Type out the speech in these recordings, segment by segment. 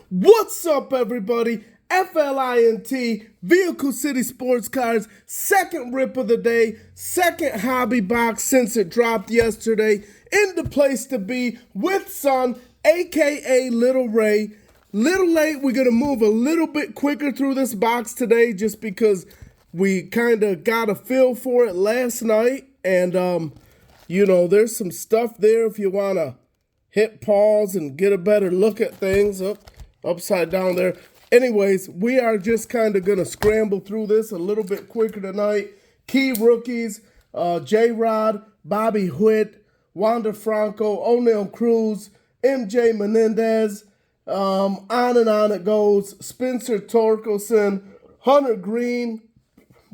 What's up, everybody? FLINT, Vehicle City Sports Cars, second rip of the day, second hobby box since it dropped yesterday. In the place to be with Son, aka Little Ray. Little late, we're going to move a little bit quicker through this box today just because we kind of got a feel for it last night. And, there's some stuff there if you want to hit pause and get a better look at things. Upside down there. Anyways, we are just kind of going to scramble through this a little bit quicker tonight. Key rookies, J-Rod, Bobby Witt, Wander Franco, O'Neal Cruz, MJ Menendez, on and on it goes. Spencer Torkelson, Hunter Green,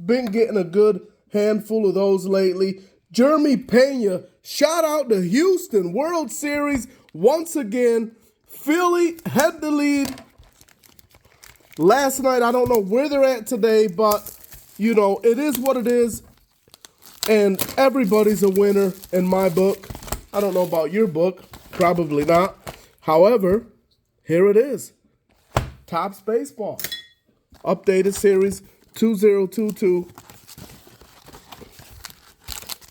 been getting a good handful of those lately. Jeremy Pena, shout out to Houston, World Series once again. Philly had the lead last night. I don't know where they're at today, but, it is what it is. And everybody's a winner in my book. I don't know about your book. Probably not. However, here it is. Topps Baseball. Updated series 2022.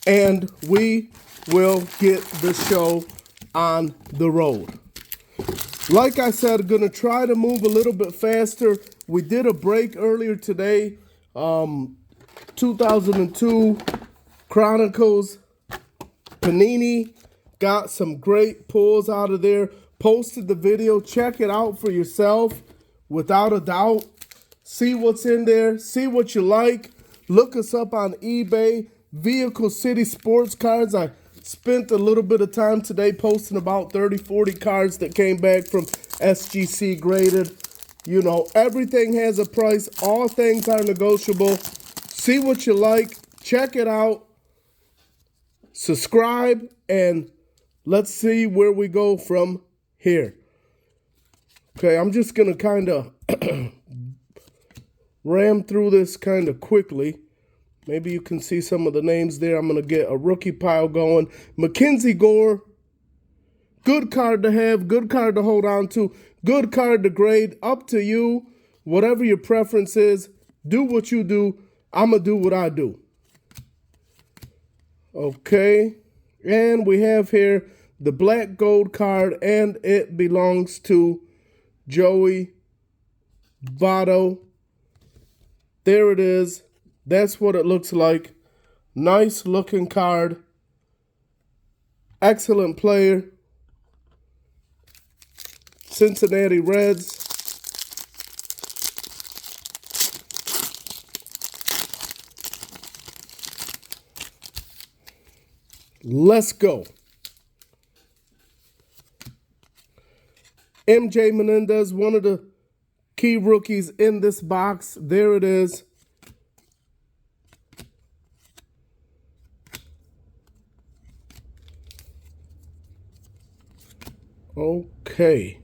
And we will get the show on the road. Like I said, going to try to move a little bit faster. We did a break earlier today. 2002 Chronicles. Panini got some great pulls out of there. Posted the video. Check it out for yourself. Without a doubt. See what's in there. See what you like. Look us up on eBay. Vehicle City Sports Cards. I spent a little bit of time today posting about 30, 40 cards that came back from SGC graded. Everything has a price. All things are negotiable. See what you like. Check it out. Subscribe. And let's see where we go from here. Okay, I'm just going to kind of ram through this kind of quickly. Maybe you can see some of the names there. I'm going to get a rookie pile going. Mackenzie Gore. Good card to have. Good card to hold on to. Good card to grade. Up to you. Whatever your preference is. Do what you do. I'm going to do what I do. Okay. And we have here the black gold card. And it belongs to Joey Votto. There it is. That's what it looks like. Nice looking card. Excellent player. Cincinnati Reds. Let's go. MJ Menendez, one of the key rookies in this box. There it is. Okay,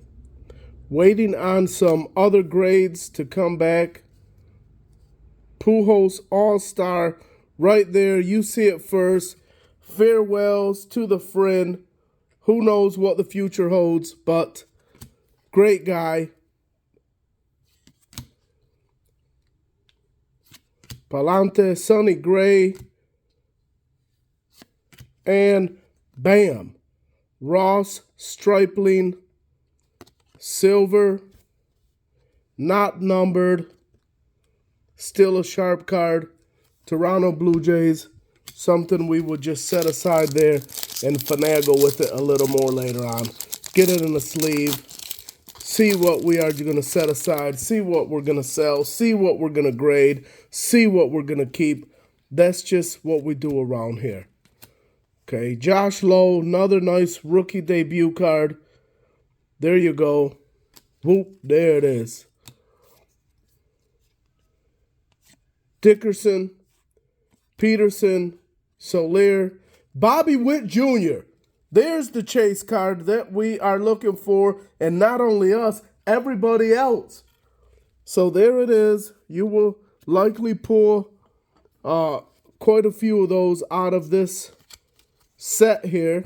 waiting on some other grades to come back. Pujols All-Star right there. You see it first. Farewells to the friend. Who knows what the future holds, but great guy. Palante, Sonny Gray, and bam. Ross Stripling, silver, not numbered, still a sharp card. Toronto Blue Jays, something we would just set aside there and finagle with it a little more later on. Get it in the sleeve, see what we are going to set aside, see what we're going to sell, see what we're going to grade, see what we're going to keep. That's just what we do around here. Okay, Josh Lowe, another nice rookie debut card. There you go. Whoop, there it is. Dickerson, Peterson, Soler, Bobby Witt Jr. There's the chase card that we are looking for, and not only us, everybody else. So there it is. You will likely pull quite a few of those out of this set here.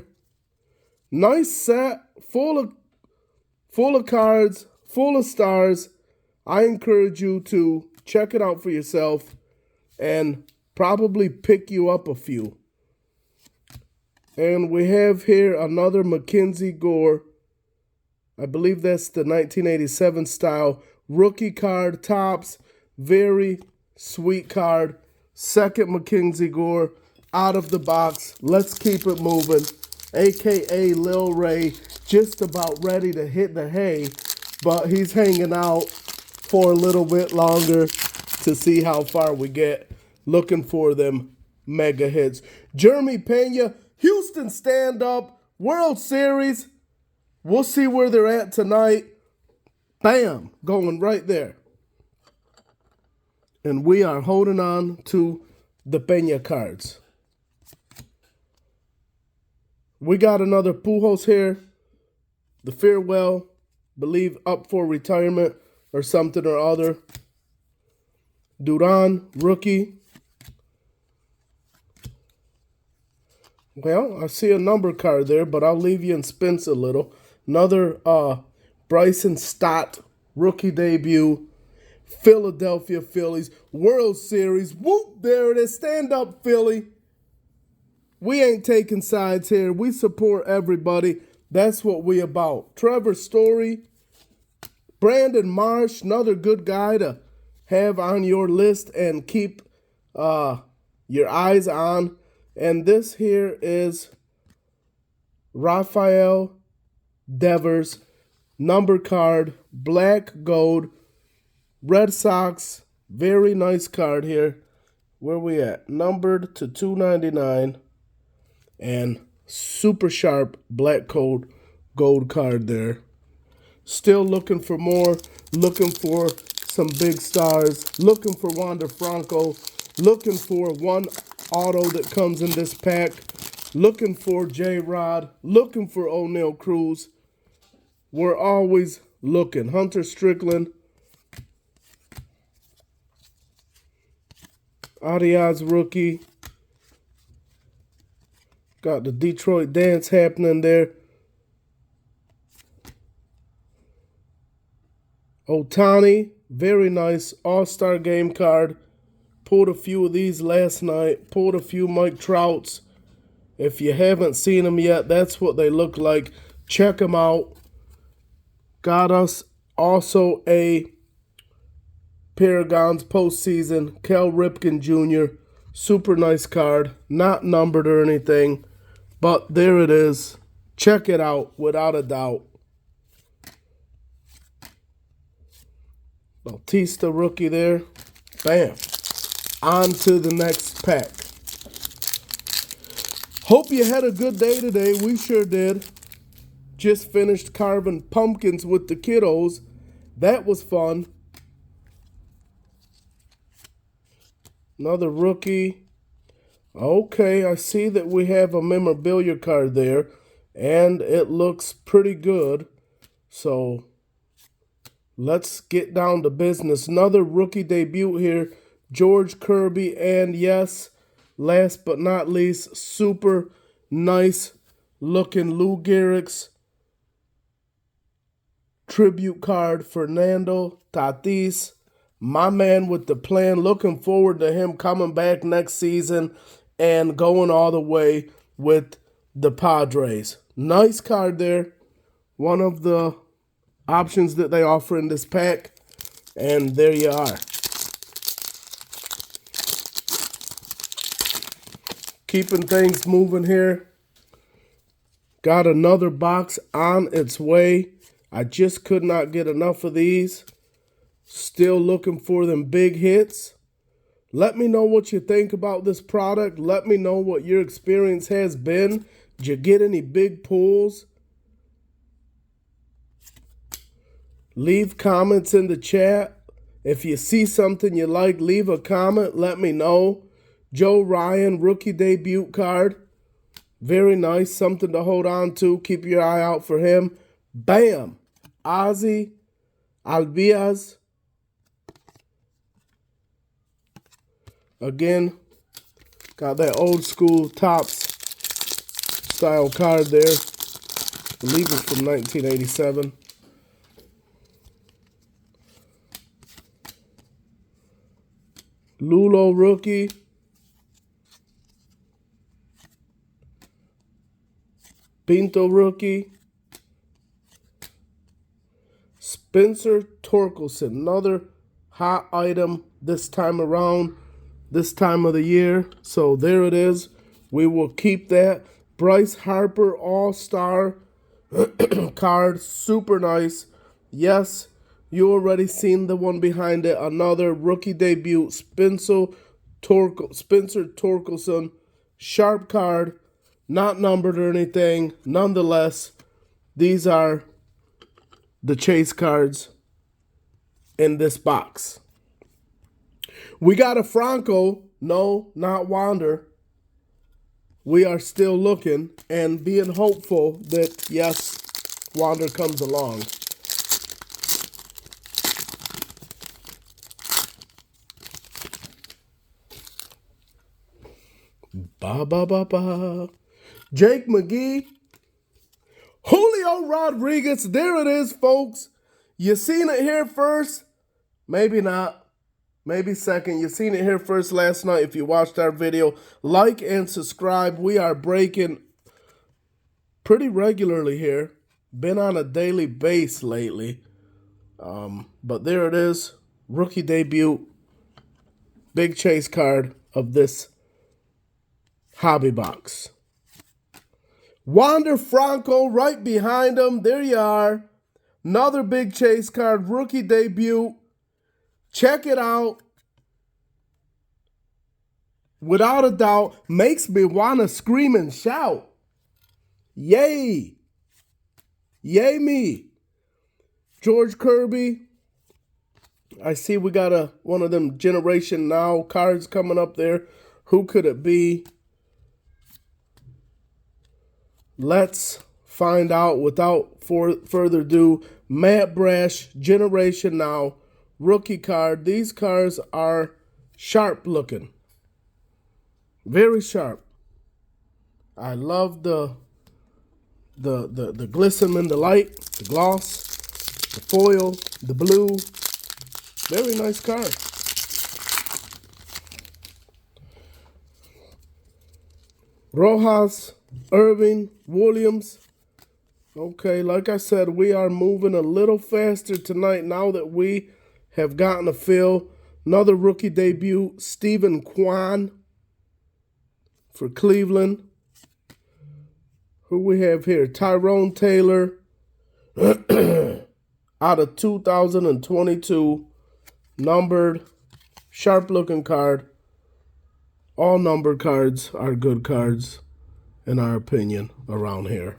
Nice set, full of cards, full of stars. I encourage you to check it out for yourself and probably pick you up a few. And we have here another Mackenzie Gore. I believe that's the 1987 style rookie card, Topps. Very sweet card. Second Mackenzie Gore out of the box. Let's keep it moving. AKA Lil Ray, just about ready to hit the hay, but he's hanging out for a little bit longer to see how far we get. Looking for them mega hits. Jeremy Pena, Houston stand-up, World Series. We'll see where they're at tonight. Bam, going right there. And we are holding on to the Pena cards. We got another Pujols here. The farewell, believe up for retirement or something or other. Duran, rookie. Well, I see a number card there, but I'll leave you in suspense a little. Another Bryson Stott, rookie debut. Philadelphia Phillies, World Series. Whoop, there it is. Stand up, Philly. We ain't taking sides here. We support everybody. That's what we about. Trevor Story, Brandon Marsh, another good guy to have on your list and keep your eyes on. And this here is Rafael Devers, number card, black gold, Red Sox. Very nice card here. Where we at? Numbered to 299. And super sharp black gold card there. Still looking for more. Looking for some big stars. Looking for Wander Franco. Looking for one auto that comes in this pack. Looking for J-Rod. Looking for O'Neal Cruz. We're always looking. Hunter Strickland. Arias rookie. Got the Detroit dance happening there. Ohtani, very nice All-Star game card. Pulled a few of these last night. Pulled a few Mike Trouts. If you haven't seen them yet, that's what they look like. Check them out. Got us also a Paragons postseason, Cal Ripken Jr. Super nice card. Not numbered or anything, but there it is. Check it out without a doubt. Bautista rookie there. Bam. On to the next pack. Hope you had a good day today. We sure did. Just finished carving pumpkins with the kiddos. That was fun. Another rookie. Okay, I see that we have a memorabilia card there. And it looks pretty good. So let's get down to business. Another rookie debut here. George Kirby. And yes, last but not least, super nice looking Lou Gehrig's tribute card. Fernando Tatis. My man with the plan. Looking forward to him coming back next season and going all the way with the Padres. Nice card there. One of the options that they offer in this pack. And there you are. Keeping things moving here. Got another box on its way. I just could not get enough of these. Still looking for them big hits. Let me know what you think about this product. Let me know what your experience has been. Did you get any big pulls? Leave comments in the chat. If you see something you like, leave a comment. Let me know. Joe Ryan, rookie debut card. Very nice. Something to hold on to. Keep your eye out for him. Bam. Ozzy Albiaz. Again, got that old school Topps style card there. I believe it's from 1987. Lulo rookie. Pinto rookie. Spencer Torkelson, another hot item this time around, this time of the year. So there it is. We will keep that. Bryce Harper All-Star card, super nice. Yes, you already seen the one behind it. Another rookie debut, Spencer Torkelson, sharp card, not numbered or anything. Nonetheless, these are the chase cards in this box. We got a Franco. No, not Wander. We are still looking and being hopeful that, yes, Wander comes along. Ba ba ba ba. Jake McGee. Julio Rodriguez. There it is, folks. You seen it here first? Maybe not. Maybe second. You seen it here first last night if you watched our video. Like and subscribe. We are breaking pretty regularly here. Been on a daily base lately. But there it is. Rookie debut. Big chase card of this hobby box. Wander Franco right behind him. There you are. Another big chase card. Rookie debut. Check it out. Without a doubt, makes me want to scream and shout. Yay. Yay me. George Kirby. I see we got one of them Generation Now cards coming up there. Who could it be? Let's find out without further ado. Matt Brash, Generation Now, rookie card. These cards are sharp looking. Very sharp. I love the glisten in the light, the gloss, the foil, the blue. Very nice card. Rojas, Irving, Williams. Okay, like I said, we are moving a little faster tonight now that we have gotten a feel. Another rookie debut, Stephen Kwan for Cleveland. Who we have here? Tyrone Taylor out of 2022. Numbered, sharp-looking card. All numbered cards are good cards, in our opinion, around here.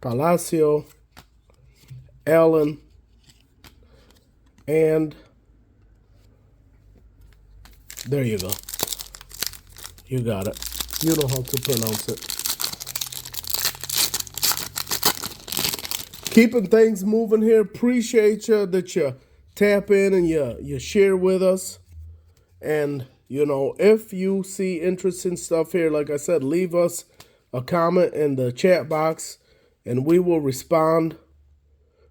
Palacio, Allen, and there you go. You got it. You know how to pronounce it. Keeping things moving here. Appreciate you that you tap in and you share with us. And, you know, if you see interesting stuff here, like I said, leave us a comment in the chat box and we will respond.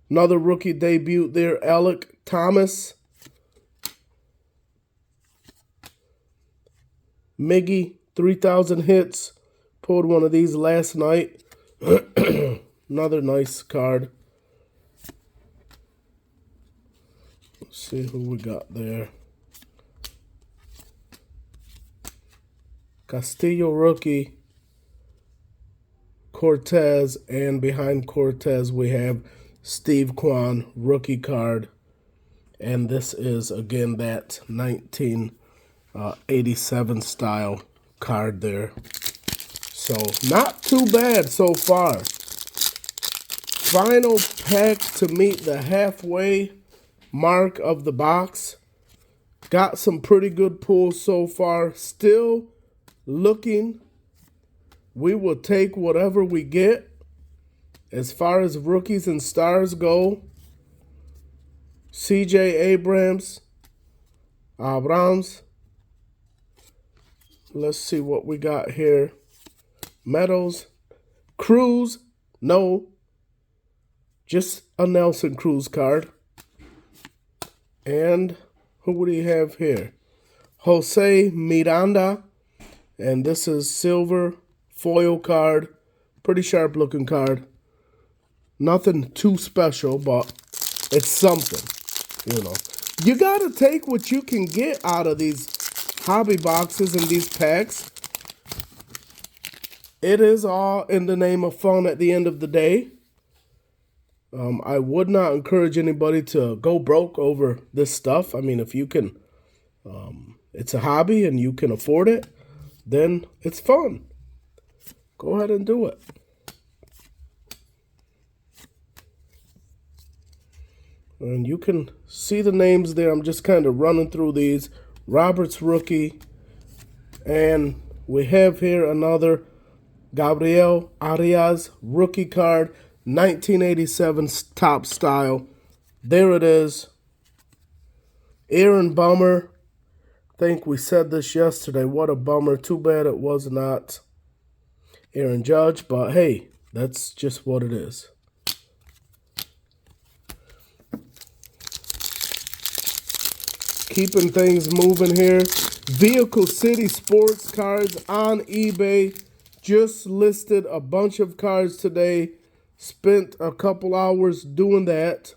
Another rookie debut there, Alec Thomas. Miggy, 3,000 hits. Pulled one of these last night. Another nice card. Let's see who we got there. Castillo rookie. Cortez, and behind Cortez we have Steve Kwan rookie card. And this is, again, that 1987 style card there. So, not too bad so far. Final pack to meet the halfway mark of the box. Got some pretty good pulls so far. Still looking. We will take whatever we get. As far as rookies and stars go, C.J. Abrams. Let's see what we got here. Meadows. Cruz. No. Just a Nelson Cruz card. And Who do you have here? Jose Miranda. And this is silver foil card. Pretty sharp looking card. Nothing too special, but it's something, you know. You got to take what you can get out of these hobby boxes and these packs. It is all in the name of fun at the end of the day. I would not encourage anybody to go broke over this stuff. I mean, if you can, it's a hobby and you can afford it, then it's fun. Go ahead and do it. And you can see the names there. I'm just kind of running through these. Roberts rookie. And we have here another Gabriel Arias rookie card. 1987 top style. There it is. Aaron Bummer. I think we said this yesterday. What a bummer. Too bad it was not Aaron Judge. But hey, that's just what it is. Keeping things moving here. Vehicle City Sports Cards on eBay. Just listed a bunch of cards today. Spent a couple hours doing that.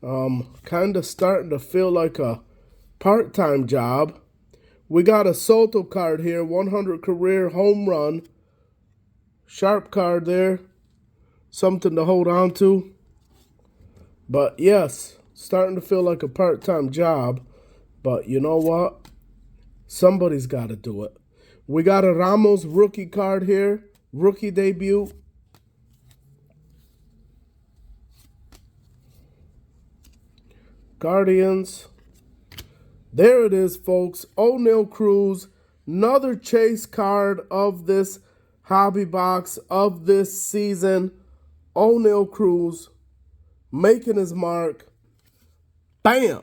Kind of starting to feel like a part-time job. We got a Soto card here. 100 career home run. Sharp card there. Something to hold on to. But yes, starting to feel like a part-time job. But you know what? Somebody's got to do it. We got a Ramos rookie card here. Rookie debut. Guardians. There it is, folks. O'Neal Cruz. Another chase card of this hobby box of this season. O'Neal Cruz making his mark. Bam!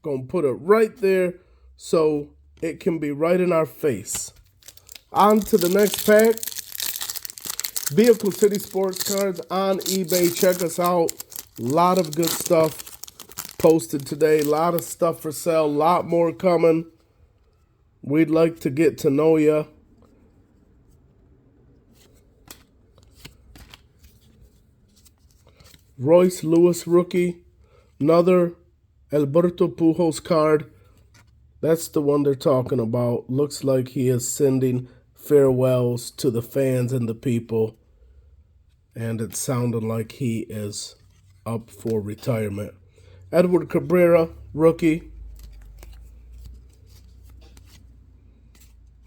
Gonna put it right there so it can be right in our face. On to the next pack. Vehicle City Sports Cards on eBay. Check us out. A lot of good stuff posted today. A lot of stuff for sale. A lot more coming. We'd like to get to know you. Royce Lewis rookie. Another Alberto Pujols card. That's the one they're talking about. Looks like he is sending farewells to the fans and the people. And it's sounding like he is up for retirement. Edward Cabrera, rookie.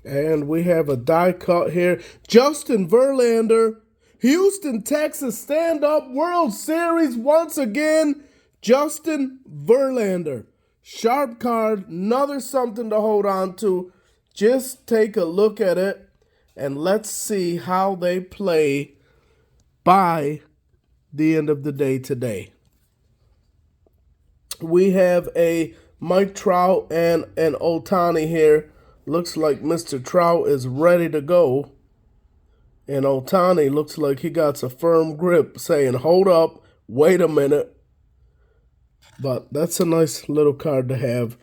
And we have a die cut here. Justin Verlander, Houston, Texas, stand-up World Series once again. Justin Verlander. Sharp card, another something to hold on to. Just take a look at it and let's see how they play by the end of the day today. We have a Mike Trout and an Ohtani here. Looks like Mr. Trout is ready to go. And Ohtani looks like he got a firm grip saying, hold up, wait a minute. But that's a nice little card to have.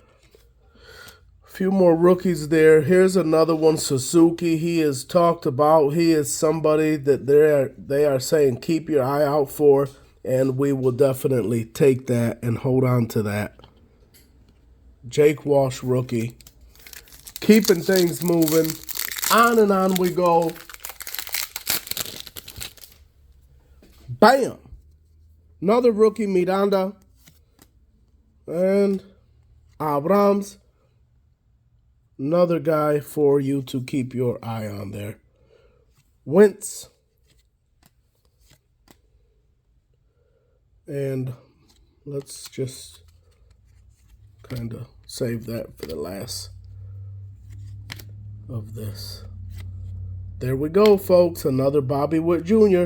A few more rookies there. Here's another one, Suzuki. He is talked about. He is somebody that they are saying keep your eye out for. And we will definitely take that and hold on to that. Jake Walsh rookie. Keeping things moving. On and on we go. Bam! Another rookie, Miranda. And Abrams. Another guy for you to keep your eye on there. Wentz. And let's just kind of save that for the last of this. There we go, folks. Another Bobby Witt Jr.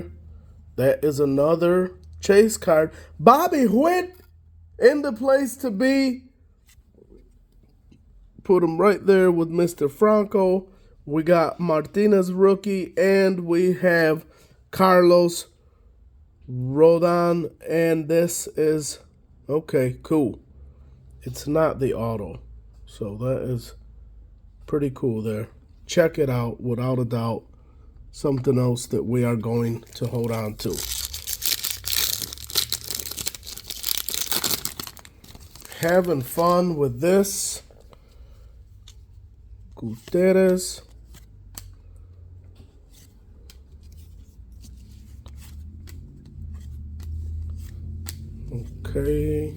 That is another chase card. Bobby Witt in the place to be. Put him right there with Mr. Franco. We got Martinez rookie, and we have Carlos Rodon, and this is, okay, cool. It's not the auto. So that is pretty cool there. Check it out, without a doubt. Something else that we are going to hold on to. Having fun with this. Gutierrez. Okay.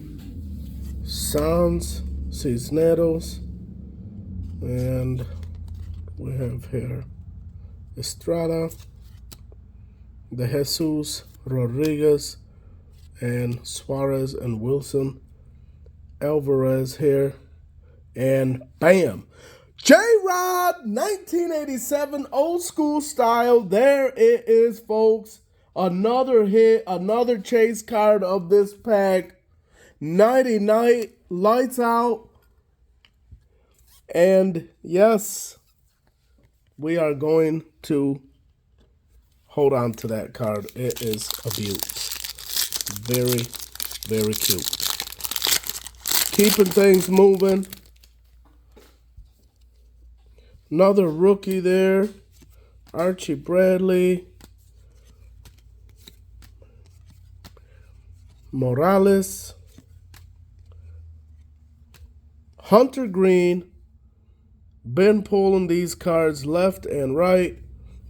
Sanz, Cisneros. And we have here Estrada, De Jesus, Rodriguez, and Suarez and Wilson. Alvarez here, and bam, J-Rod 1987 old school style. There it is, folks. Another hit, another chase card of this pack. Nighty night, lights out. And yes, we are going to hold on to that card. It is a beaut. Very, very cute. Keeping things moving. Another rookie there. Archie Bradley. Morales. Hunter Green. Been pulling these cards left and right.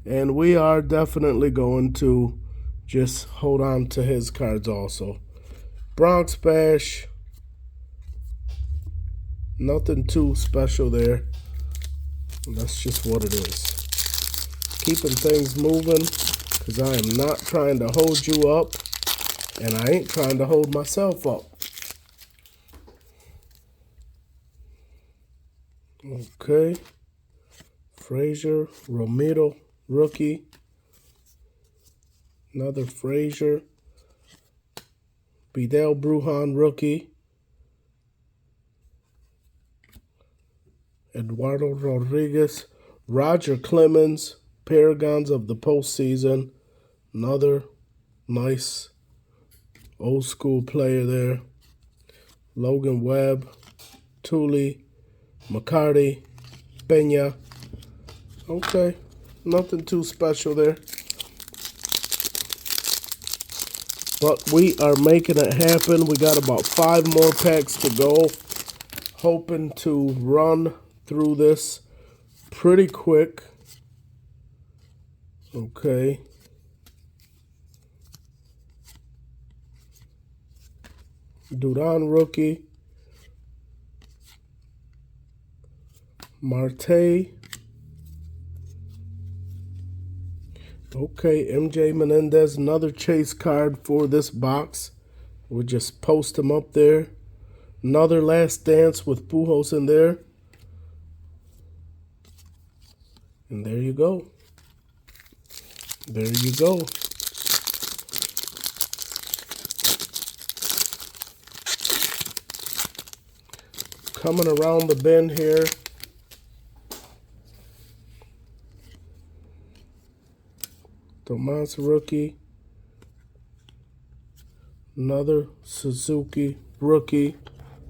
And we are definitely going to just hold on to his cards also. Bronx Bash. Nothing too special there. That's just what it is. Keeping things moving, because I am not trying to hold you up, and I ain't trying to hold myself up. Okay. Frazier, Romero, rookie. Another Frazier. Vidal Brujan, rookie. Eduardo Rodriguez, Roger Clemens, Paragons of the postseason. Another nice old school player there. Logan Webb, Thule, McCarty, Pena. Okay, nothing too special there. But we are making it happen. We got about 5 more packs to go. Hoping to run through this pretty quick. Okay. Duran rookie. Marte. Okay, MJ Menendez, another chase card for this box. We'll just post him up there. Another Last Dance with Pujols in there. And there you go. There you go. Coming around the bend here. Tomas rookie. Another Suzuki rookie.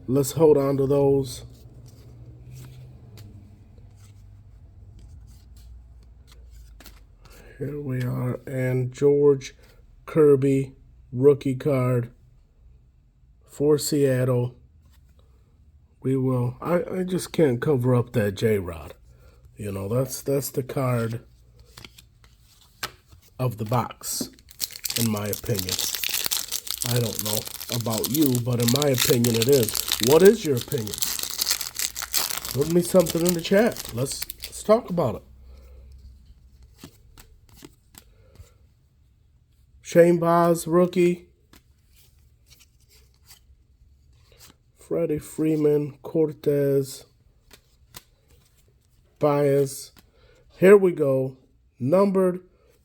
Let's hold on to those. Here we are. And George Kirby rookie card for Seattle. We will. I just can't cover up that J-Rod. You know, that's the card of the box, in my opinion. I don't know about you, but in my opinion it is. What is your opinion? Put me something in the chat. Let's talk about it. Shane Baz, rookie. Freddie Freeman, Cortez, Baez. Here we go. Numbered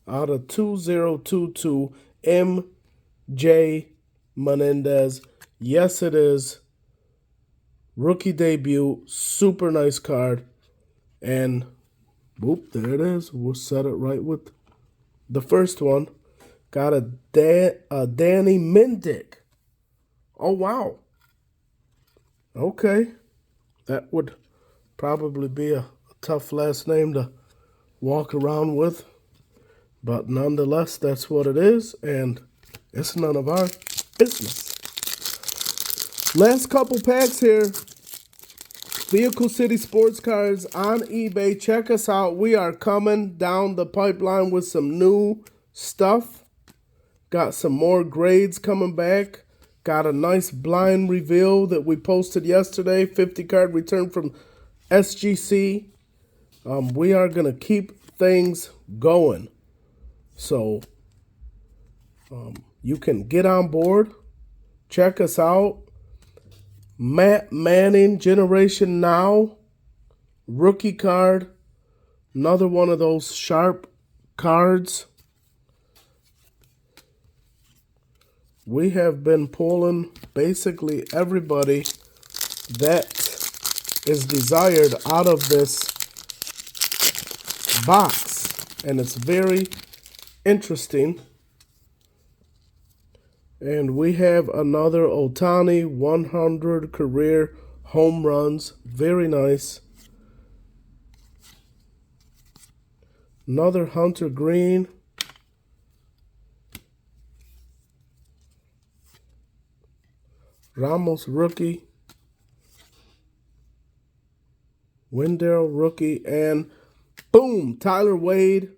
out of 2022, MJ Menendez. Yes, it is. Rookie debut. Super nice card. And, whoop, there it is. We'll set it right with the first one. Got a Danny Mendick. Oh, wow. Okay, that would probably be a tough last name to walk around with, but nonetheless, that's what it is, and it's none of our business. Last couple packs here. Vehicle City Sports Cars on eBay. Check us out. We are coming down the pipeline with some new stuff. Got some more grades coming back. Got a nice blind reveal that we posted yesterday. 50 card return from SGC. We are going to keep things going. So you can get on board. Check us out. Matt Manning, Generation Now. Rookie card. Another one of those sharp cards. We have been pulling basically everybody that is desired out of this box. And it's very interesting. And we have another Ohtani 100 career home runs. Very nice. Another Hunter Green. Ramos rookie. Wendell rookie. And boom, Tyler Wade.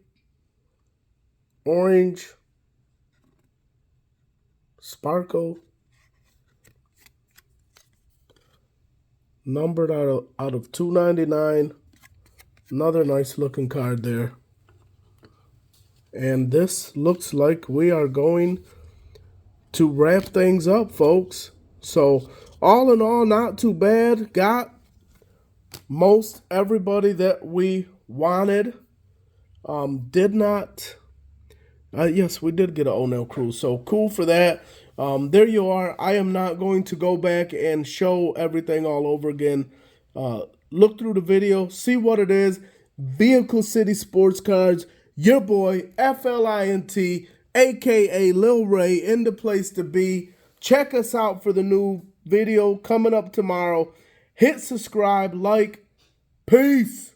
Orange. Sparkle. Numbered out of 299. Another nice looking card there. And this looks like we are going to wrap things up, folks. So all in all, not too bad. Got most everybody that we wanted. Did not... yes, we did get an O'Neal Cruz, so cool for that. There you are. I am not going to go back and show everything all over again. Look through the video, see what it is. Vehicle City Sports Cards, your boy, FLINT, a.k.a. Lil Ray, in the place to be. Check us out for the new video coming up tomorrow. Hit subscribe, like. Peace.